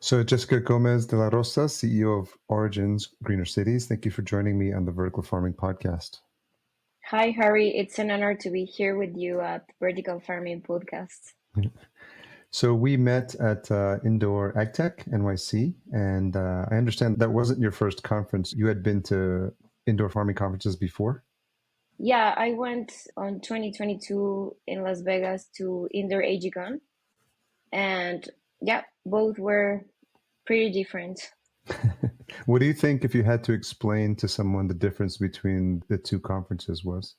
So, Jessica Gómez de la Rosa, CEO of Origin's Greener Cities, thank you for joining me on the Vertical Farming Podcast. Hi, Harry. It's an honor to be here with you at Vertical Farming Podcast. So, we met at Indoor AgTech NYC, and I understand that wasn't your first conference. You had been to indoor farming conferences before? Yeah, I went on 2022 in Las Vegas to Indoor AgTech, and yeah, both were pretty different. What do you think, if you had to explain to someone the difference between the two conferences was?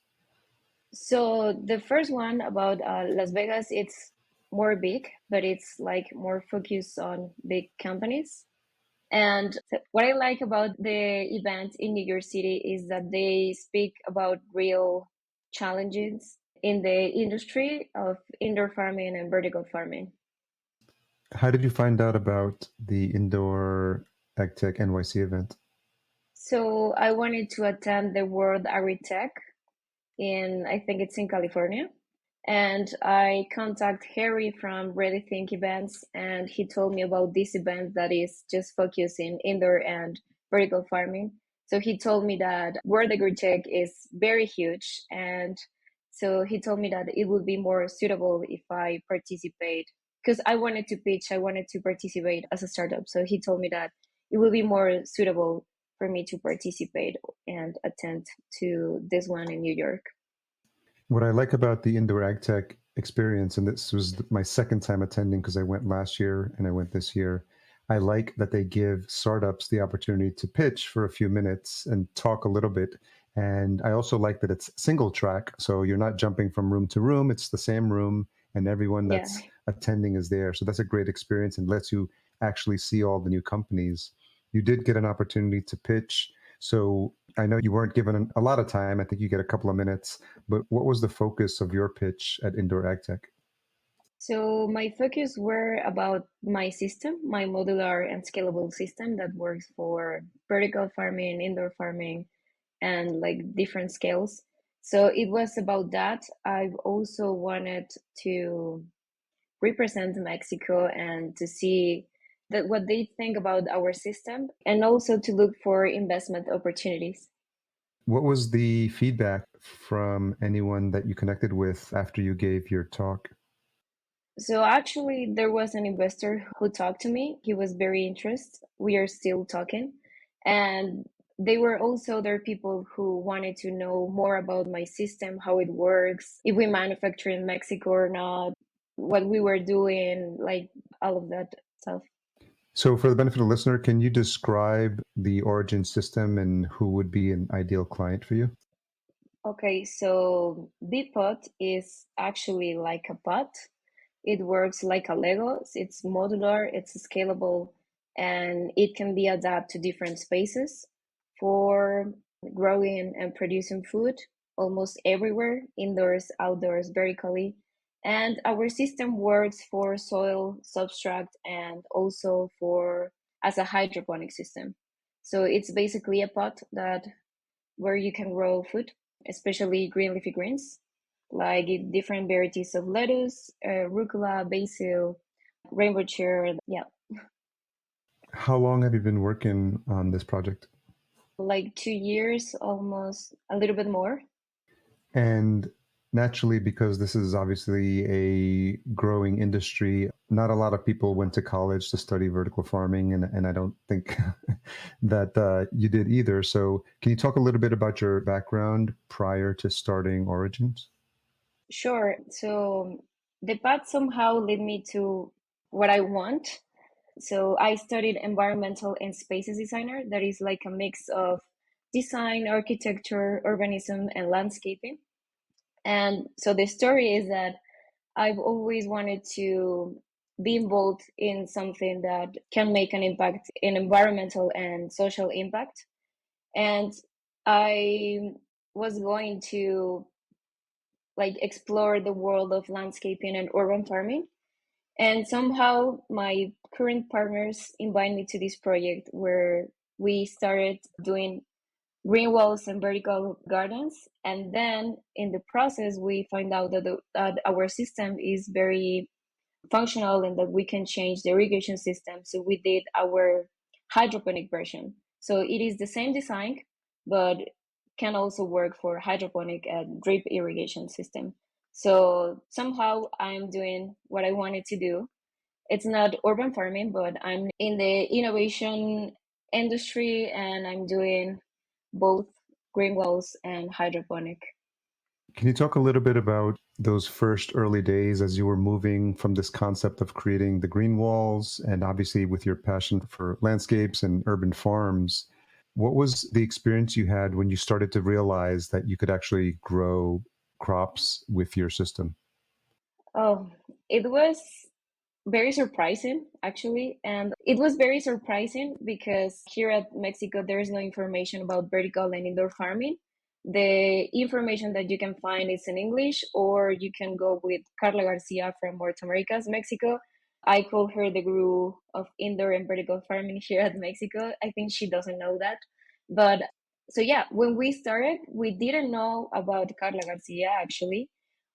So the first one about Las Vegas, it's more big, but it's like more focused on big companies. And what I like about the event in New York City is that they speak about real challenges in the industry of indoor farming and vertical farming. How did you find out about the Indoor AgTech NYC event? So I wanted to attend the World AgriTech I think it's in California. And I contact Harry from Ready Think Events, and he told me about this event that is just focusing indoor and vertical farming. So he told me that World AgriTech is very huge, and so he told me that it would be more suitable if I participate because I wanted to pitch, I wanted to participate as a startup. So he told me that it would be more suitable for me to participate and attend to this one in New York. What I like about the Indoor AgTech experience, and this was my second time attending because I went last year and I went this year, I like that they give startups the opportunity to pitch for a few minutes and talk a little bit. And I also like that it's single track. So you're not jumping from room to room, it's the same room and everyone Yeah. that's attending is there. So that's a great experience and lets you actually see all the new companies. You did get an opportunity to pitch. So I know you weren't given a lot of time. I think you get a couple of minutes, but what was the focus of your pitch at Indoor AgTech? So my focus were about my system, my modular and scalable system that works for vertical farming, indoor farming, and like different scales. So it was about that. I've also wanted to represent Mexico and to see that what they think about our system and also to look for investment opportunities. What was the feedback from anyone that you connected with after you gave your talk? So actually, there was an investor who talked to me. He was very interested. We are still talking. And they were also there people who wanted to know more about my system, how it works, if we manufacture in Mexico or not, what we were doing, like all of that stuff. So, for the benefit of the listener, can you describe the Origin system and who would be an ideal client for you? Okay, so VPOT is actually like a pot. It works like a Lego. It's modular, it's scalable, and it can be adapted to different spaces for growing and producing food almost everywhere, indoors, outdoors, vertically. And our system works for soil, substrate, and also for as a hydroponic system. So it's basically a pot that where you can grow food, especially green leafy greens, like different varieties of lettuce, rucola, basil, rainbow chard. Yeah, How long have you been working on this project? like 2 years, almost a little bit more. And naturally, because this is obviously a growing industry, not a lot of people went to college to study vertical farming, and I don't think that you did either. So, can you talk a little bit about your background prior to starting Origins? Sure. So the path somehow led me to what I want. So I studied environmental and spaces designer. That is like a mix of design, architecture, urbanism, and landscaping. And so the story is that I've always wanted to be involved in something that can make an impact in environmental and social impact. And I was going to like explore the world of landscaping and urban farming. And somehow my current partners invited me to this project where we started doing green walls and vertical gardens. And then in the process, we find out that our system is very functional and that we can change the irrigation system. So we did our hydroponic version. So it is the same design, but can also work for hydroponic and drip irrigation system. So somehow I'm doing what I wanted to do. It's not urban farming, but I'm in the innovation industry and I'm doing both greenwells and hydroponic. Can you talk a little bit about those first early days as you were moving from this concept of creating the green walls and obviously with your passion for landscapes and urban farms? What was the experience you had when you started to realize that you could actually grow crops with your system? Oh, it was very surprising, actually. And it was very surprising because here at Mexico, there is no information about vertical and indoor farming. The information that you can find is in English, or you can go with Carla Garcia from North Americas, Mexico. I call her the guru of indoor and vertical farming here at Mexico. I think she doesn't know that. But so, yeah, when we started, we didn't know about Carla Garcia actually.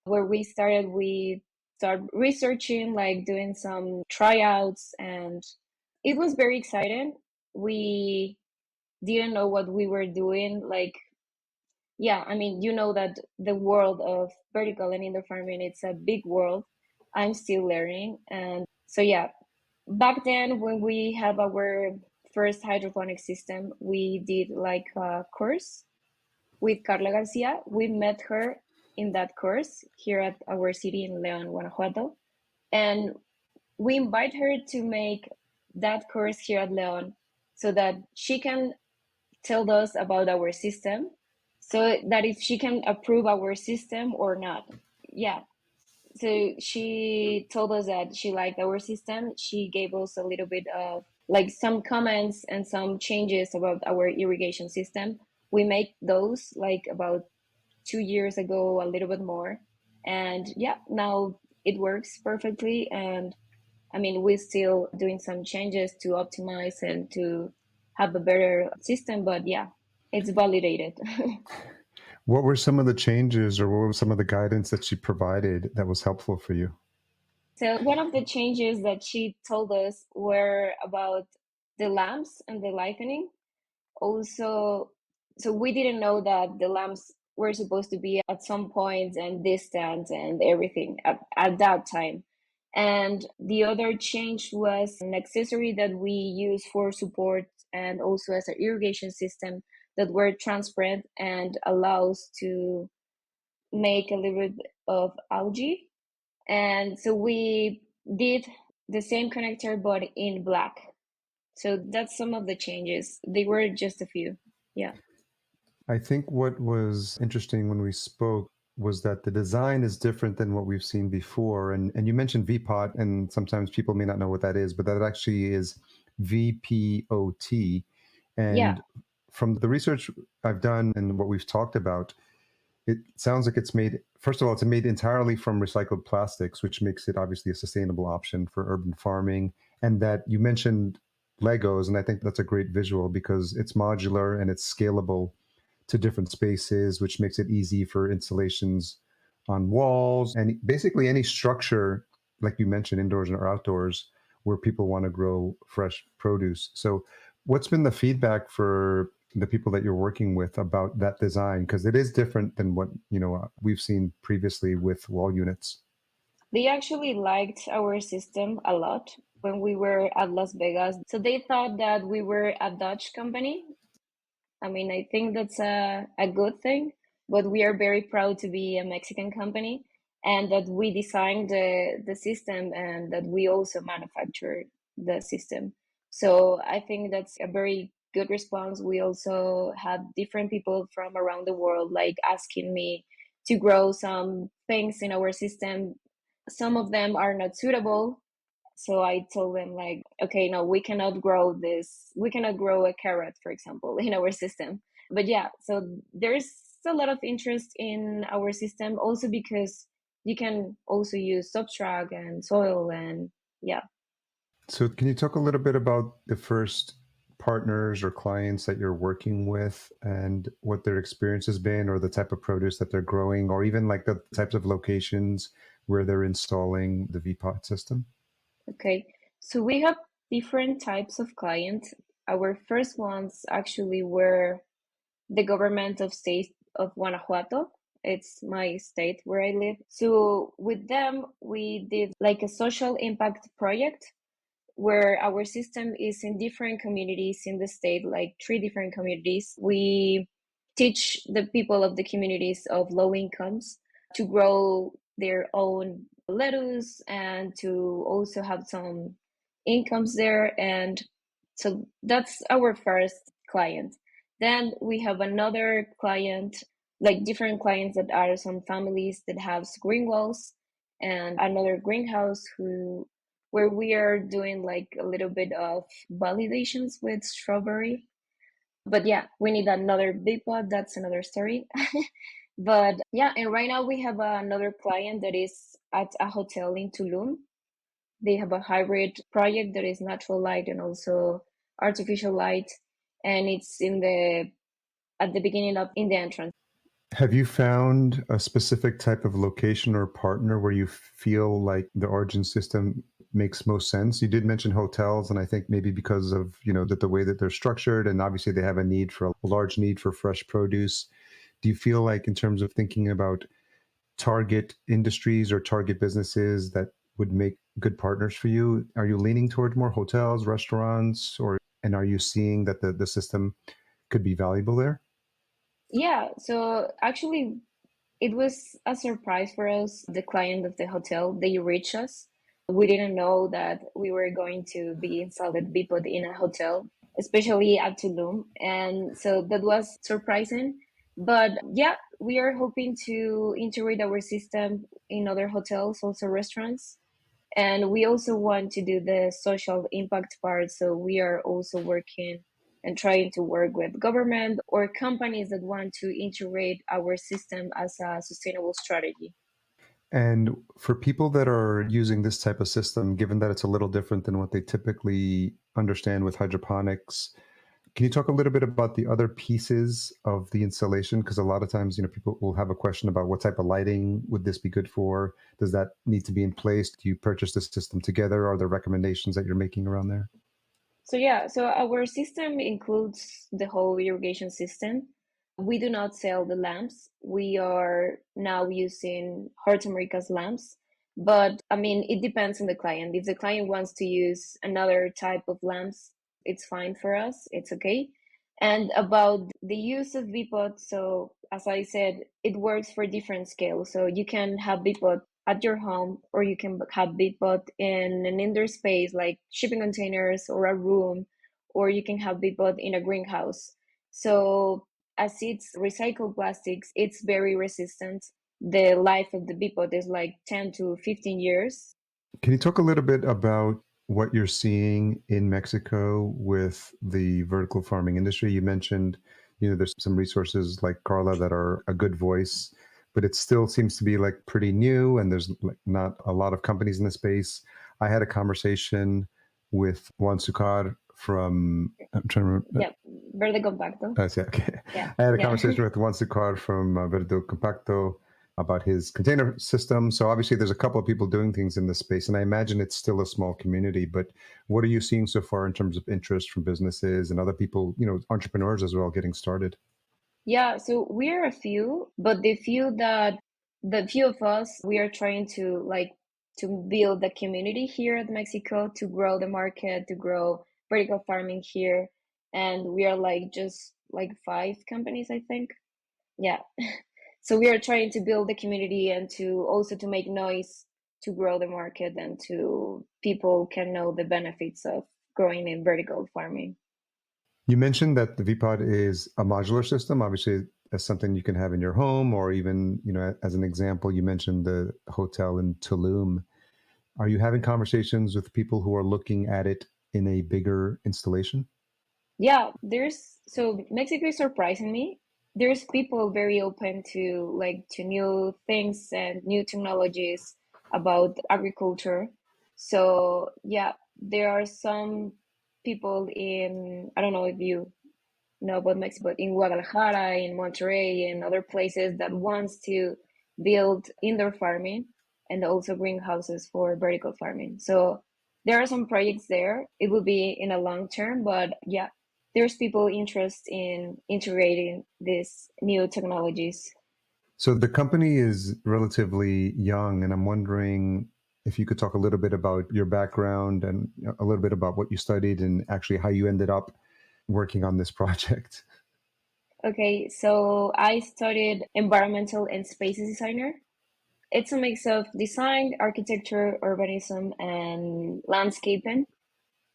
Where we started, we start researching, like doing some tryouts, and it was very exciting. We didn't know what we were doing. Like, yeah, I mean, you know that the world of vertical and indoor farming, it's a big world. I'm still learning. And so, yeah, back then when we have our first hydroponic system, we did like a course with Carla Garcia. We met her in that course here at our city in León, Guanajuato. And we invite her to make that course here at León so that she can tell us about our system, so that if she can approve our system or not. Yeah. So she told us that she liked our system. She gave us a little bit of like some comments and some changes about our irrigation system. We make those like about 2 years ago, a little bit more. And yeah, now it works perfectly. And I mean, we're still doing some changes to optimize and to have a better system, but yeah, it's validated. What were some of the changes or what was some of the guidance that she provided that was helpful for you? So one of the changes that she told us were about the lamps and the lightning. Also, so we didn't know that the lamps were supposed to be at some point and distant and everything at that time. And the other change was an accessory that we use for support and also as an irrigation system that were transparent and allows to make a little bit of algae. And so we did the same connector but in black. So that's some of the changes. They were just a few. Yeah. I think what was interesting when we spoke was that the design is different than what we've seen before. And you mentioned VPOT, and sometimes people may not know what that is, but that actually is VPOT. Yeah. And from the research I've done and what we've talked about, it sounds like it's made, first of all, it's made entirely from recycled plastics, which makes it obviously a sustainable option for urban farming. And that you mentioned Legos, and I think that's a great visual because it's modular and it's scalable to different spaces, which makes it easy for installations on walls and basically any structure, like you mentioned, indoors or outdoors, where people want to grow fresh produce. So, what's been the feedback for the people that you're working with about that design? Because it is different than what we've seen previously with wall units. They actually liked our system a lot when we were at Las Vegas. So they thought that we were a Dutch company. I mean, I think that's a good thing, but we are very proud to be a Mexican company and that we designed the system and that we also manufacture the system. So I think that's a very good response. We also had different people from around the world like asking me to grow some things in our system. Some of them are not suitable, so I told them like, okay, no, we cannot grow this. We cannot grow a carrot, for example, in our system. But yeah, so there's a lot of interest in our system also because you can also use substrate and soil and yeah. So, can you talk a little bit about the first partners or clients that you're working with and what their experience has been, or the type of produce that they're growing, or even like the types of locations where they're installing the VPOT system? Okay, so we have different types of clients. Our first ones actually were the government of state of Guanajuato. It's my state where I live. So with them, we did like a social impact project where our system is in different communities in the state, like 3 different communities. We teach the people of the communities of low incomes to grow their own lettuce and to also have some incomes there. And so that's our first client. Then we have another client, like different clients that are some families that have green walls and another greenhouse who where we are doing like a little bit of validations with strawberry. But yeah, we need another big pot. That's another story. But yeah, and right now we have another client that is at a hotel in Tulum. They have a hybrid project that is natural light and also artificial light, and it's in the at the beginning of in the entrance. Have you found a specific type of location or partner where you feel like the Origin system makes most sense? You did mention hotels, and I think maybe because of that the way that they're structured, and obviously they have a large need for fresh produce. Do you feel like, in terms of thinking about target industries or target businesses that would make good partners for you, are you leaning toward more hotels, restaurants, and are you seeing that the system could be valuable there? Yeah, so actually it was a surprise for us. The client of the hotel, they reached us. We didn't know that we were going to be installed at VPOT in a hotel, especially at Tulum. And so that was surprising. But yeah, we are hoping to integrate our system in other hotels, also restaurants. And we also want to do the social impact part. So we are also working and trying to work with government or companies that want to integrate our system as a sustainable strategy. And for people that are using this type of system, given that it's a little different than what they typically understand with hydroponics, can you talk a little bit about the other pieces of the installation? Because a lot of times, people will have a question about what type of lighting would this be good for? Does that need to be in place? Do you purchase the system together? Are there recommendations that you're making around there? So yeah, so our system includes the whole irrigation system. We do not sell the lamps. We are now using Horta America's lamps. But I mean, it depends on the client. If the client wants to use another type of lamps, it's fine for us. It's okay. And about the use of VPOT, so as I said, it works for different scales. So you can have VPOT at your home, or you can have VPOT in an indoor space like shipping containers or a room, or you can have VPOT in a greenhouse. So as it's recycled plastics, it's very resistant. The life of the VPOT is like 10 to 15 years. Can you talk a little bit about what you're seeing in Mexico with the vertical farming industry? You mentioned, there's some resources like Carla that are a good voice, but it still seems to be like pretty new, and there's like not a lot of companies in the space. I had a conversation with Juan Sucar from, I'm trying to remember. Yeah, verde compacto. Yeah, okay. Yeah, I had a yeah. conversation with Juan Sucar from Verde Compacto about his container system. So obviously, there's a couple of people doing things in this space, and I imagine it's still a small community. But what are you seeing so far in terms of interest from businesses and other people, entrepreneurs as well, getting started? Yeah, so we're a few, but the few of us, we are trying to like to build the community here at Mexico, to grow the market, to grow vertical farming here. And we are like just like 5 companies, I think. Yeah. So we are trying to build the community and to also to make noise to grow the market and to people can know the benefits of growing in vertical farming. You mentioned that the VPod is a modular system. Obviously, that's something you can have in your home, or even, as an example, you mentioned the hotel in Tulum. Are you having conversations with people who are looking at it in a bigger installation? Yeah, there's so Mexico is surprising me. There's people very open to like to new things and new technologies about agriculture. So yeah, there are some people in I don't know if you know about Mexico, but in Guadalajara, in Monterrey, and other places that wants to build indoor farming. and also greenhouses for vertical farming. So there are some projects there. It will be in a long term, but yeah, there's people interested in integrating these new technologies. So the company is relatively young, and I'm wondering if you could talk a little bit about your background and a little bit about what you studied and actually how you ended up working on this project. Okay, so I studied environmental and spaces designer. It's a mix of design, architecture, urbanism, and landscaping.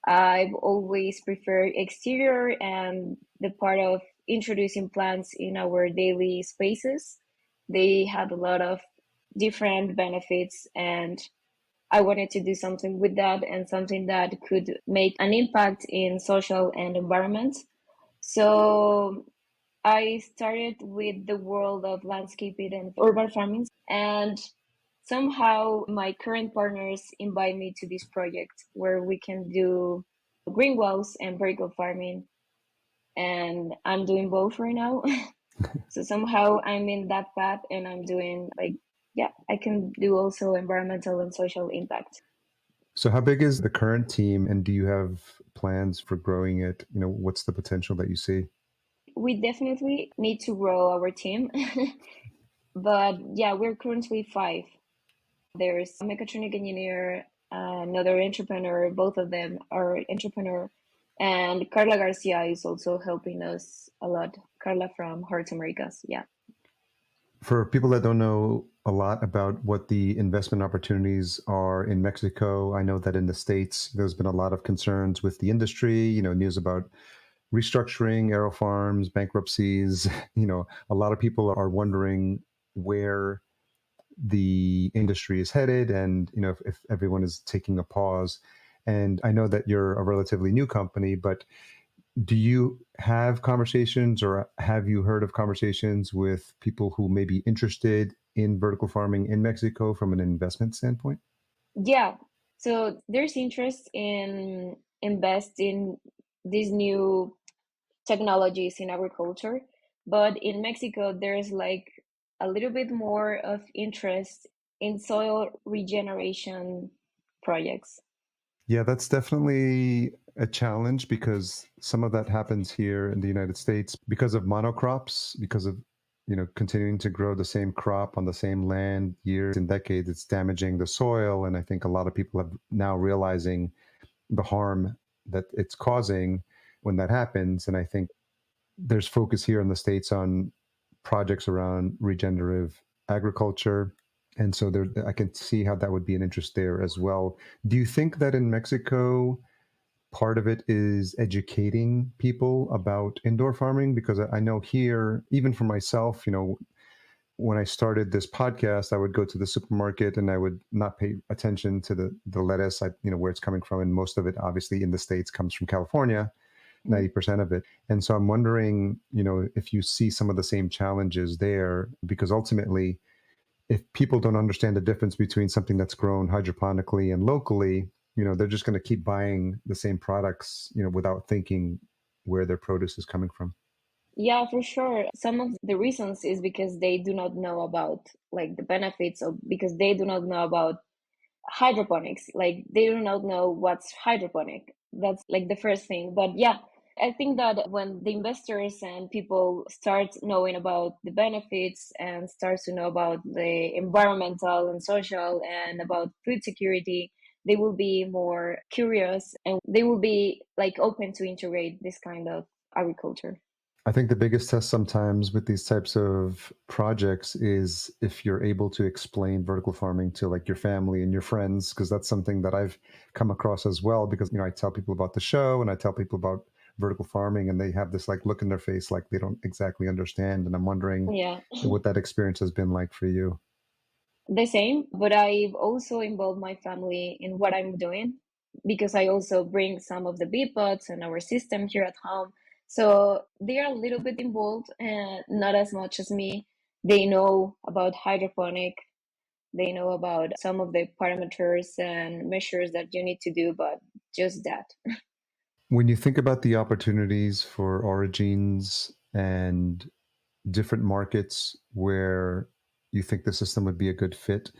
I've always preferred exterior and the part of introducing plants in our daily spaces. They had a lot of different benefits, and I wanted to do something with that and something that could make an impact in social and environment. So I started with the world of landscaping and urban farming, and somehow my current partners invite me to this project where we can do green walls and vertical farming, and I'm doing both right now. So somehow I'm in that path, and I'm doing like, yeah, I can do also environmental and social impact. So how big is the current team, and do you have plans for growing it? What's the potential that you see? We definitely need to grow our team, but yeah, we're currently five. There's a mechatronic engineer, another entrepreneur. Both of them are entrepreneur, and Carla Garcia is also helping us a lot. Carla from Hearts Americas. Yeah. For people that don't know a lot about what the investment opportunities are in Mexico, I know that in the States, there's been a lot of concerns with the industry, news about restructuring, aero farms, bankruptcies. A lot of people are wondering where the industry is headed and, if everyone is taking a pause. And I know that you're a relatively new company, but do you have conversations or have you heard of conversations with people who may be interested in vertical farming in Mexico from an investment standpoint? Yeah. So there's interest in invest in these new technologies in agriculture, but in Mexico there's like a little bit more of interest in soil regeneration projects. Yeah, that's definitely a challenge because some of that happens here in the United States because of monocrops, because of continuing to grow the same crop on the same land years and decades. It's damaging the soil, and I think a lot of people have now realizing the harm that it's causing when that happens. And I think there's focus here in the States on projects around regenerative agriculture. And so there, I can see how that would be an interest there as well. Do you think that in Mexico, part of it is educating people about indoor farming? Because I know here, even for myself, when I started this podcast, I would go to the supermarket and I would not pay attention to the lettuce, where it's coming from. And most of it, obviously, in the States comes from California. 90% of it. And so I'm wondering, if you see some of the same challenges there, because ultimately, if people don't understand the difference between something that's grown hydroponically and locally, they're just going to keep buying the same products, without thinking where their produce is coming from. Yeah, for sure. Some of the reasons is because they do not know about like the benefits of, because they do not know about hydroponics. Like they do not know what's hydroponic. That's like the first thing. But yeah, I think that when the investors and people start knowing about the benefits and starts to know about the environmental and social and about food security, they will be more curious and they will be like open to integrate this kind of agriculture. I think the biggest test sometimes with these types of projects is if you're able to explain vertical farming to like your family and your friends, because that's something that I've come across as well. Because, I tell people about the show and I tell people about vertical farming and they have this like look in their face like they don't exactly understand. And I'm wondering Yeah. what that experience has been like for you. The same, but I've also involved my family in what I'm doing because I also bring some of the VPOTs and our system here at home. So they are a little bit involved and not as much as me. They know about hydroponic, they know about some of the parameters and measures that you need to do, but just that. When you think about the opportunities for Origins and different markets where you think the system would be a good fit,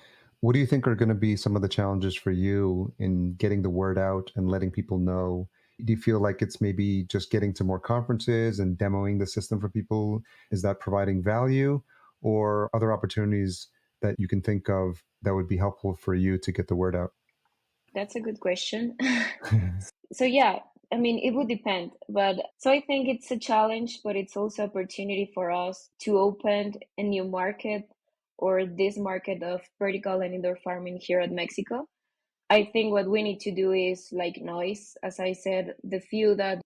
What do you think are going to be some of the challenges for you in getting the word out and letting people know? Do you feel like it's maybe just getting to more conferences and demoing the system for people? Is that providing value, or other opportunities that you can think of that would be helpful for you to get the word out? That's a good question. So yeah, I mean, it would depend, but so I think it's a challenge, but it's also opportunity for us to open a new market, or this market of vertical and indoor farming here at Mexico. I think what we need to do is like noise, as I said, the few that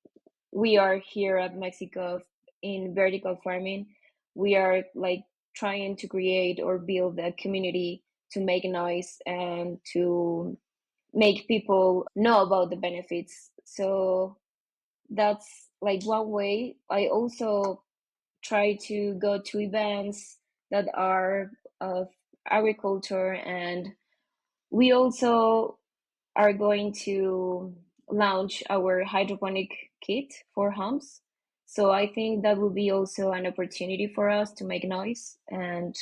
we are here at Mexico in vertical farming, we are like trying to create or build a community to make noise and to make people know about the benefits. So that's like one way. I also try to go to events that are of agriculture, and we also are going to launch our hydroponic kit for homes. So I think that will be also an opportunity for us to make noise and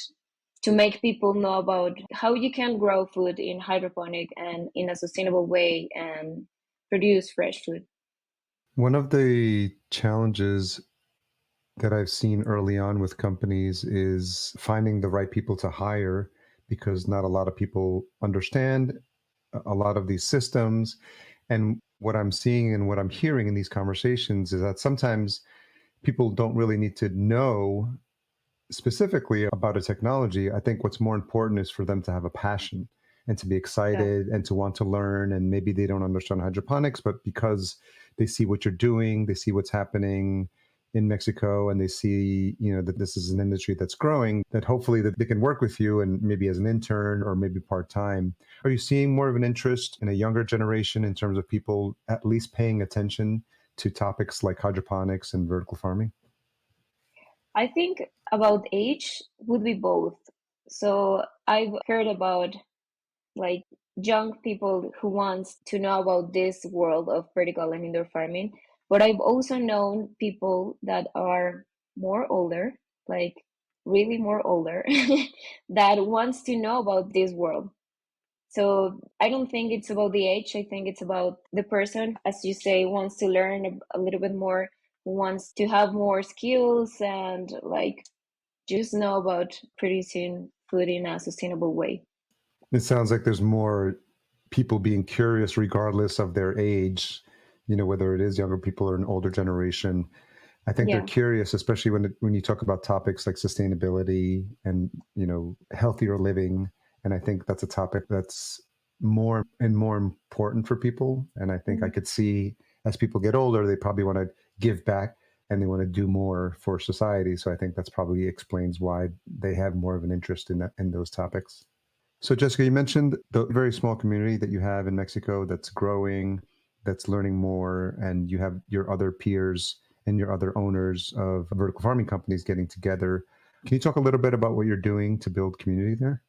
to make people know about how you can grow food in hydroponic and in a sustainable way and produce fresh food. One of the challenges that I've seen early on with companies is finding the right people to hire, because not a lot of people understand a lot of these systems. And what I'm seeing and what I'm hearing in these conversations is that sometimes people don't really need to know specifically about a technology. I think what's more important is for them to have a passion and to be Yeah. excited and to want to learn. And maybe they don't understand hydroponics, but because they see what you're doing, they see what's happening in Mexico, and they see, that this is an industry that's growing, that hopefully that they can work with you, and maybe as an intern or maybe part-time. Are you seeing more of an interest in a younger generation in terms of people at least paying attention to topics like hydroponics and vertical farming? I think about age would be both. So I've heard about like young people who wants to know about this world of vertical and indoor farming, but I've also known people that are more older, like really more older, that wants to know about this world. So I don't think it's about the age. I think it's about the person, as you say, wants to learn a little bit more, wants to have more skills and like just know about producing food in a sustainable way. It sounds like there's more people being curious regardless of their age, whether it is younger people or an older generation. I think they're Yeah. curious, especially when you talk about topics like sustainability and, healthier living. And I think that's a topic that's more and more important for people. And I think I Mhm. could see, as people get older, they probably want to give back and they want to do more for society. So I think that's probably explains why they have more of an interest in those topics. So, Jessica, you mentioned the very small community that you have in Mexico that's growing, that's learning more, and you have your other peers and your other owners of vertical farming companies getting together. Can you talk a little bit about what you're doing to build community there?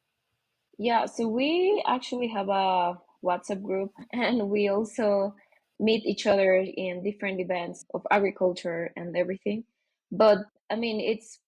Yeah, so we actually have a WhatsApp group and we also meet each other in different events of agriculture and everything. But I mean, it's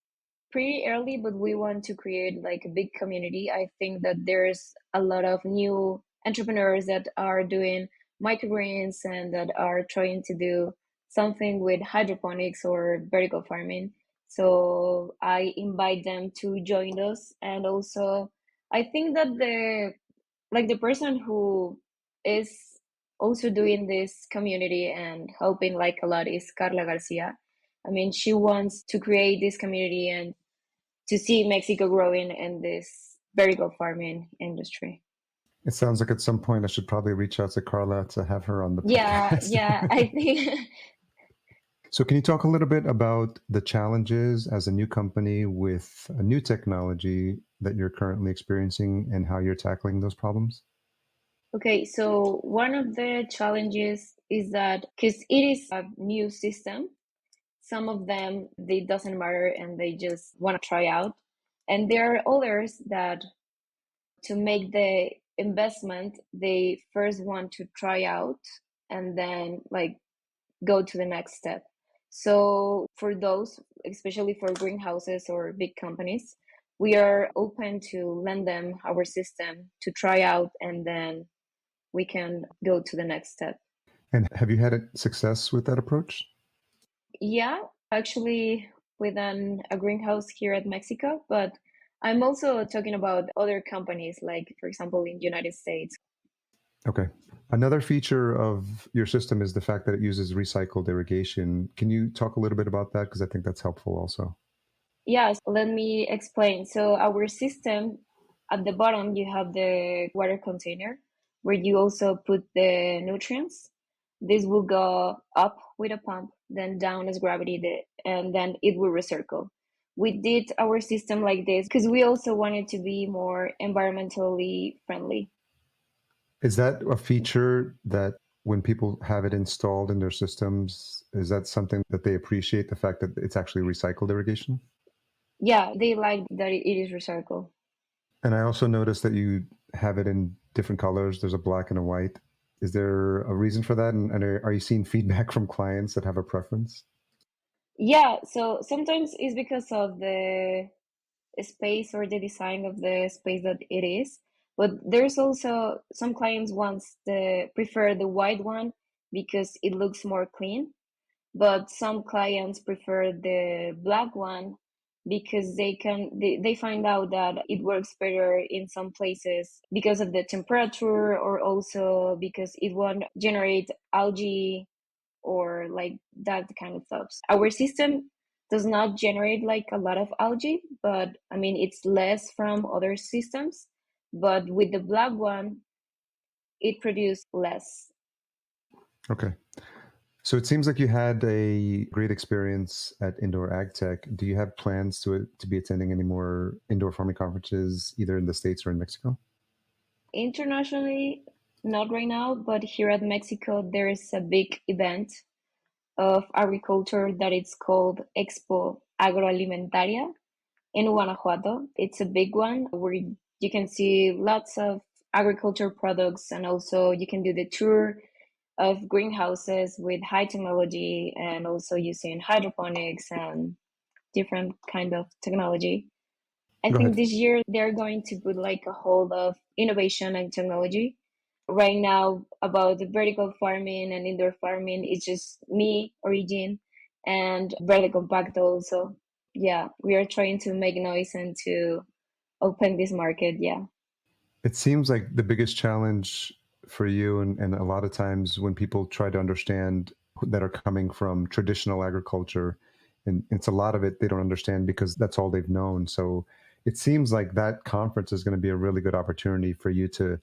pretty early, but we want to create like a big community. I think that there's a lot of new entrepreneurs that are doing microgreens and that are trying to do something with hydroponics or vertical farming. So I invite them to join us. And also, I think that the person who is also doing this community and helping like a lot is Carla Garcia. I mean, she wants to create this community and to see Mexico growing in this vertical farming industry. It sounds like at some point I should probably reach out to Carla to have her on the Yeah, podcast. yeah, I think So, can you talk a little bit about the challenges as a new company with a new technology that you're currently experiencing and how you're tackling those problems? okay, so one of the challenges is that because it is a new system, some of them they doesn't matter and they just want to try out. And there are others that to make the investment, they first want to try out and then like go to the next step. So for those, especially for greenhouses or big companies, we are open to lend them our system to try out, and then we can go to the next step. And have you had success with that approach? Yeah, actually with a greenhouse here at Mexico, but I'm also talking about other companies, like for example in United States. Okay. Another feature of your system is the fact that it uses recycled irrigation. Can you talk a little bit about that? Because I think that's helpful also. Yes, let me explain. So our system, at the bottom, you have the water container where you also put the nutrients. This will go up with a pump, then down as gravity, and then it will recircle. We did our system like this because we also wanted to be more environmentally friendly. Is that a feature that when people have it installed in their systems, is that something that they appreciate, the fact that it's actually recycled irrigation? Yeah, they like that it is recycled. And I also noticed that you have it in different colors. There's a black and a white. Is there a reason for that? And are you seeing feedback from clients that have a preference? Yeah, so sometimes it's because of the space or the design of the space that it is. But there's also some clients wants the prefer the white one because it looks more clean. But some clients prefer the black one because they find out that it works better in some places because of the temperature, or also because it won't generate algae or like that kind of stuff. Our system does not generate like a lot of algae, but I mean it's less from other systems. But with the black one, it produced less. Okay. So it seems like you had a great experience at Indoor AgTech. Do you have plans to be attending any more indoor farming conferences, either in the States or in Mexico? Internationally, not right now, but here at Mexico, there is a big event of agriculture that it's called Expo Agroalimentaria in Guanajuato. It's a big one where you can see lots of agriculture products, and also you can do the tour of greenhouses with high technology and also using hydroponics and different kind of technology. I Go think ahead. this year they're going to put like a hold of innovation and technology. Right now, about the vertical farming and indoor farming, it's just me, Origeen, and vertical compact also. Yeah, we are trying to make noise and to open this market. Yeah. It seems like the biggest challenge for you, and a lot of times when people try to understand that are coming from traditional agriculture, and it's a lot of it they don't understand because that's all they've known. So it seems like that conference is going to be a really good opportunity for you to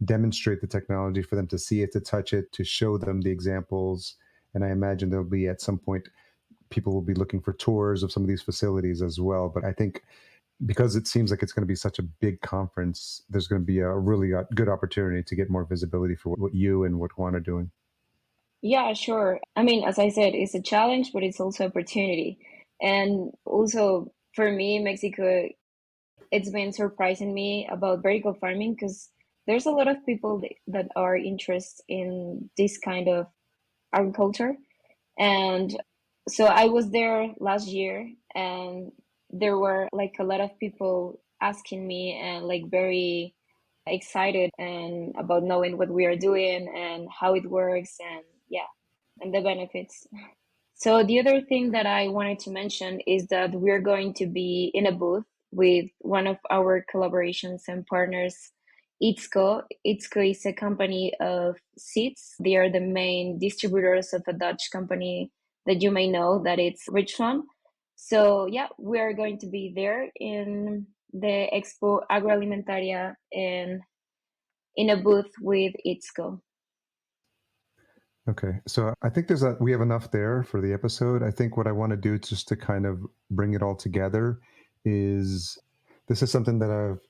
demonstrate the technology, for them to see it, to touch it, to show them the examples. And I imagine there'll be at some point people will be looking for tours of some of these facilities as well. But I think because it seems like it's going to be such a big conference, there's going to be a really good opportunity to get more visibility for what you and what Juan are doing. Yeah, sure. I mean, as I said, it's a challenge, but it's also opportunity. And also for me, Mexico, it's been surprising me about vertical farming because there's a lot of people that are interested in this kind of agriculture. And so I was there last year, and there were like a lot of people asking me and like very excited and about knowing what we are doing and how it works, and yeah, and the benefits. So the other thing that I wanted to mention is that we're going to be in a booth with one of our collaborations and partners, Itzco. Itzco is a company of seeds. They are the main distributors of a Dutch company that you may know, that it's Richmond. So yeah, we are going to be there in the Expo Agroalimentaria and in a booth with Itzco. Okay, so I think we have enough there for the episode. I think what I want to do just to kind of bring it all together is this is something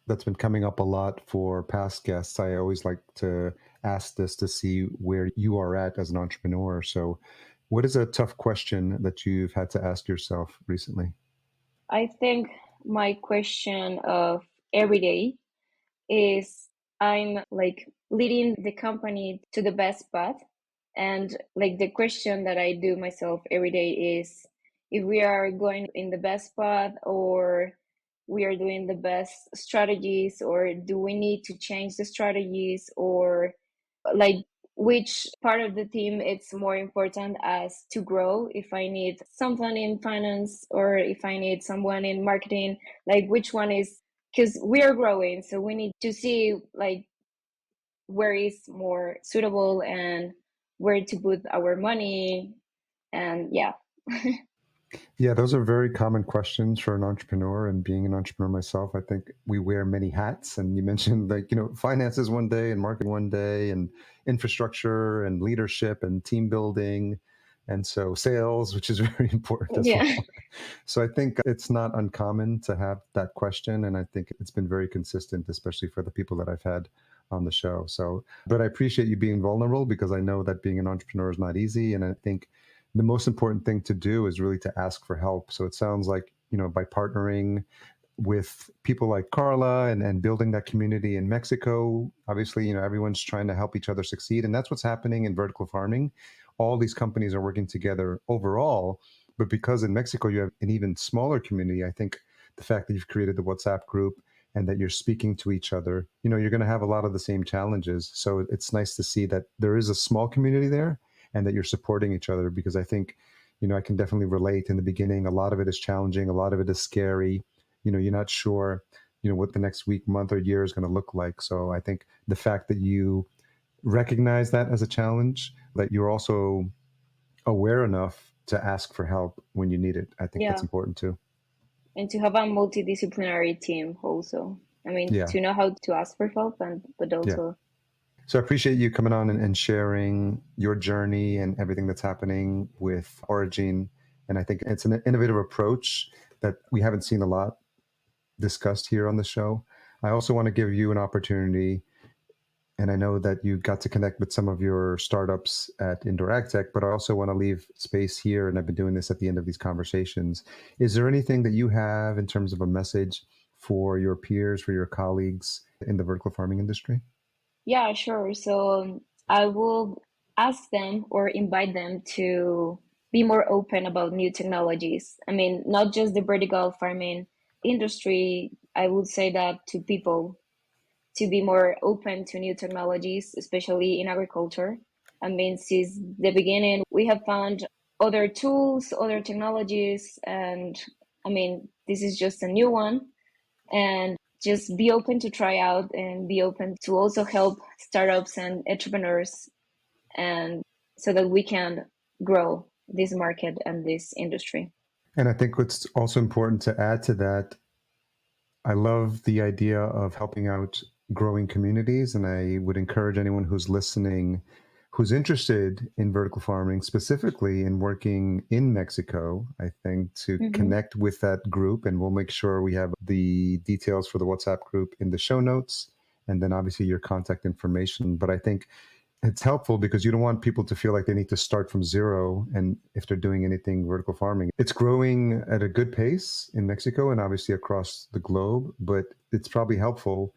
that's been coming up a lot for past guests. I always like to ask this to see where you are at as an entrepreneur. So, what is a tough question that you've had to ask yourself recently? I think my question of every day is I'm like leading the company to the best path. And like the question that I do myself every day is if we are going in the best path, or we are doing the best strategies, or do we need to change the strategies, or like which part of the team it's more important as to grow, if I need someone in finance or if I need someone in marketing, like which one is, because we are growing, so we need to see like where is more suitable and where to put our money. And yeah. Yeah, those are very common questions for an entrepreneur. And being an entrepreneur myself, I think we wear many hats. And you mentioned like, finances one day and marketing one day and infrastructure and leadership and team building. And so sales, which is very important as Yeah. well. So I think it's not uncommon to have that question. And I think it's been very consistent, especially for the people that I've had on the show. So, but I appreciate you being vulnerable because I know that being an entrepreneur is not easy. And I think the most important thing to do is really to ask for help. So it sounds like, by partnering with people like Carla and building that community in Mexico, obviously, everyone's trying to help each other succeed. And that's what's happening in vertical farming. All these companies are working together overall, but because in Mexico you have an even smaller community, I think the fact that you've created the WhatsApp group and that you're speaking to each other, you're going to have a lot of the same challenges. So it's nice to see that there is a small community there and that you're supporting each other, because I think, I can definitely relate. In the beginning, a lot of it is challenging, a lot of it is scary. You're not sure, what the next week, month, or year is going to look like. So I think the fact that you recognize that as a challenge, that you're also aware enough to ask for help when you need it, I think that's Yeah. important too. And to have a multidisciplinary team also, I mean, Yeah. to know how to ask for help, and but Yeah. also. So I appreciate you coming on and sharing your journey and everything that's happening with Origeen. And I think it's an innovative approach that we haven't seen a lot discussed here on the show. I also want to give you an opportunity, and I know that you got to connect with some of your startups at Indoor AgTech, but I also want to leave space here, and I've been doing this at the end of these conversations. Is there anything that you have in terms of a message for your peers, for your colleagues in the vertical farming industry? Yeah, sure. So I will ask them or invite them to be more open about new technologies. I mean, not just the vertical farming industry. I would say that to people, to be more open to new technologies, especially in agriculture. I mean, since the beginning, we have found other tools, other technologies, and I mean, this is just a new one. And just be open to try out and be open to also help startups and entrepreneurs, and so that we can grow this market and this industry. And I think what's also important to add to that, I love the idea of helping out growing communities. And I would encourage anyone who's listening, who's interested in vertical farming, specifically in working in Mexico, I think, to Mm-hmm. connect with that group. And we'll make sure we have the details for the WhatsApp group in the show notes, and then obviously your contact information. But I think it's helpful because you don't want people to feel like they need to start from zero. And if they're doing anything vertical farming, it's growing at a good pace in Mexico and obviously across the globe. But it's probably helpful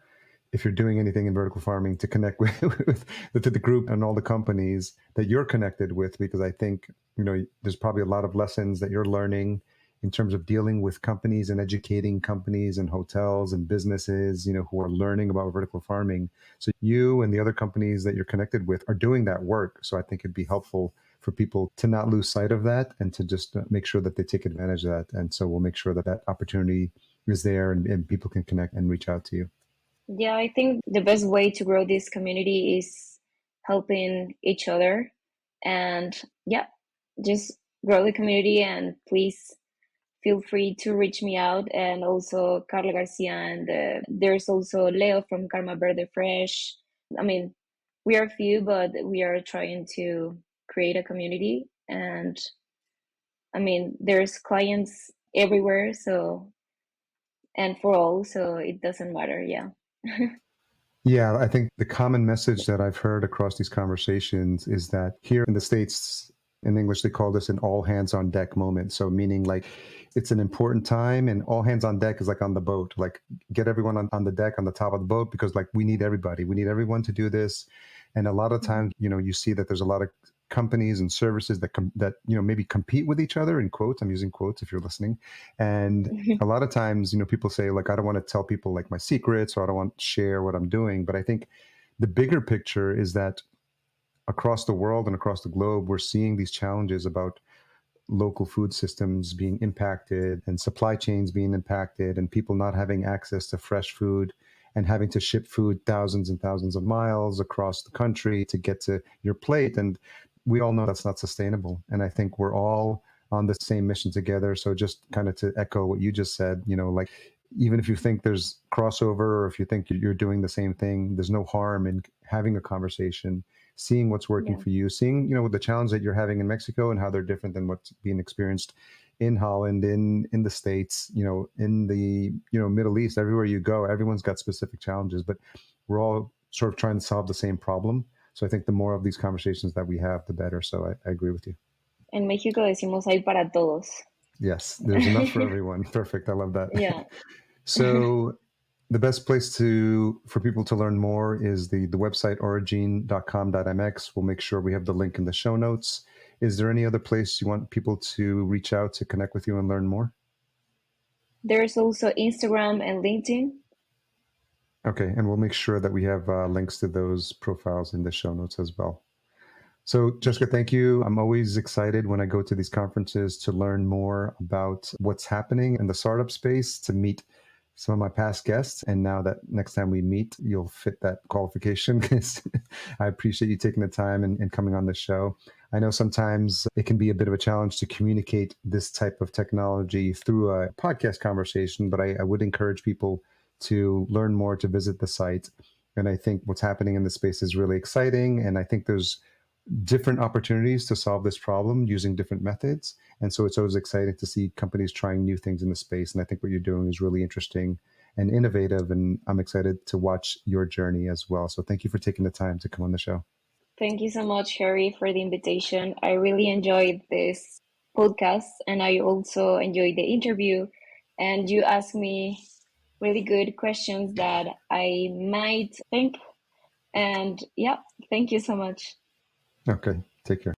if you're doing anything in vertical farming to connect with the group and all the companies that you're connected with, because I think, there's probably a lot of lessons that you're learning in terms of dealing with companies and educating companies and hotels and businesses, who are learning about vertical farming. So you and the other companies that you're connected with are doing that work. So I think it'd be helpful for people to not lose sight of that and to just make sure that they take advantage of that. And so we'll make sure that that opportunity is there, and people can connect and reach out to you. Yeah, I think the best way to grow this community is helping each other. And yeah, just grow the community, and please feel free to reach me out. And also Carla Garcia, and there's also Leo from Karma Verde Fresh. I mean, we are few, but we are trying to create a community. And I mean, there's clients everywhere, so, and for all, so it doesn't matter. Yeah. Yeah, I think the common message that I've heard across these conversations is that here in the States, in English, they call this an all hands on deck moment. So, meaning like it's an important time, and all hands on deck is like on the boat, like get everyone on the deck, on the top of the boat, because like we need everybody. We need everyone to do this. And a lot of times, you see that there's a lot of companies and services that maybe compete with each other, in quotes. I'm using quotes if you're listening. And a lot of times, people say, like, I don't want to tell people like my secrets, or I don't want to share what I'm doing. But I think the bigger picture is that across the world and across the globe, we're seeing these challenges about local food systems being impacted and supply chains being impacted and people not having access to fresh food and having to ship food thousands and thousands of miles across the country to get to your plate. And we all know that's not sustainable. And I think we're all on the same mission together. So just kind of to echo what you just said, like, even if you think there's crossover, or if you think you're doing the same thing, there's no harm in having a conversation, seeing what's working Yeah. for you, seeing, the challenge that you're having in Mexico and how they're different than what's being experienced in Holland, in the States, in the, Middle East. Everywhere you go, everyone's got specific challenges, but we're all sort of trying to solve the same problem. So I think the more of these conversations that we have, the better. So I agree with you. En México decimos hay para todos. Yes, there's enough for everyone. Perfect. I love that. Yeah. So the best place for people to learn more is the website origeen.com.mx. We'll make sure we have the link in the show notes. Is there any other place you want people to reach out to connect with you and learn more? There's also Instagram and LinkedIn. Okay, and we'll make sure that we have links to those profiles in the show notes as well. So, Jessica, thank you. I'm always excited when I go to these conferences to learn more about what's happening in the startup space, to meet some of my past guests. And now that next time we meet, you'll fit that qualification. I appreciate you taking the time and coming on the show. I know sometimes it can be a bit of a challenge to communicate this type of technology through a podcast conversation, but I would encourage people to learn more, to visit the site. And I think what's happening in the space is really exciting. And I think there's different opportunities to solve this problem using different methods. And so it's always exciting to see companies trying new things in the space. And I think what you're doing is really interesting and innovative. And I'm excited to watch your journey as well. So thank you for taking the time to come on the show. Thank you so much, Harry, for the invitation. I really enjoyed this podcast, and I also enjoyed the interview. And you asked me really good questions that I might think. And yeah, thank you so much. Okay, take care.